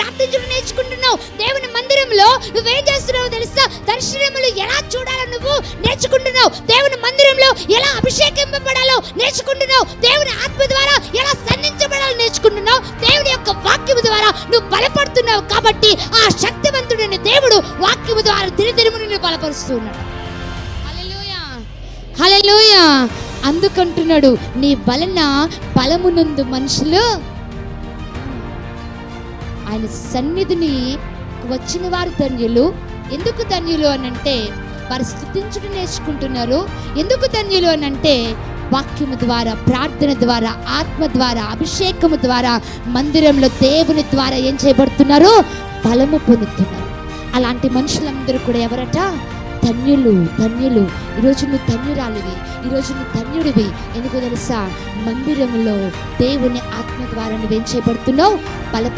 ప్రార్థించడం నేర్చుకుంటున్నావు. దేవుని మందిరంలో నువ్వేం చేస్తున్నావు తెలుసా? దర్శనములు ఎలా చూడాలో నువ్వు నేర్చుకుంటున్నావు. దేవుని మందిరంలో ఎలా అభిషేకింపబడాలో నేర్చుకుంటున్నావు. దేవుని ఆత్మ ద్వారా ఎలా సంధించబడాలో నేర్చుకుంటున్నావు. దేవుని యొక్క వాక్యము ద్వారా నువ్వు బలపడుతున్నావు. కాబట్టి ఆ శక్తివంతుడైన దేవుడు వాక్యము ద్వారా దినదినము నిన్ను బలపరుస్తున్నాడు. హల్లెలూయా, హల్లెలూయా. అందుకంటున్నాడు, నీ వలన బలమునందు మనుషులు ఆయన సన్నిధిని వచ్చిన వారు ధన్యులు. ఎందుకు ధన్యులు అనంటే వారు స్తుతించడం నేర్చుకుంటున్నారు. ఎందుకు ధన్యులు అనంటే వాక్యము ద్వారా, ప్రార్థన ద్వారా, ఆత్మ ద్వారా, అభిషేకము ద్వారా మందిరంలో దేవుని ద్వారా ఏం చేయబడుతున్నారు? బలము పొందుతున్నారు. అలాంటి మనుషులందరూ కూడా ఎవరట? ధన్యులు, ధన్యులు. ఈరోజు నువ్వు ధన్యురాలివి, ఈరోజు నువ్వు ధన్యుడివి. ఎందుకు తెలుసా? మందిరంలో దేవుని ఆత్మ ద్వారా నువ్వేం చేయబడుతున్నావు?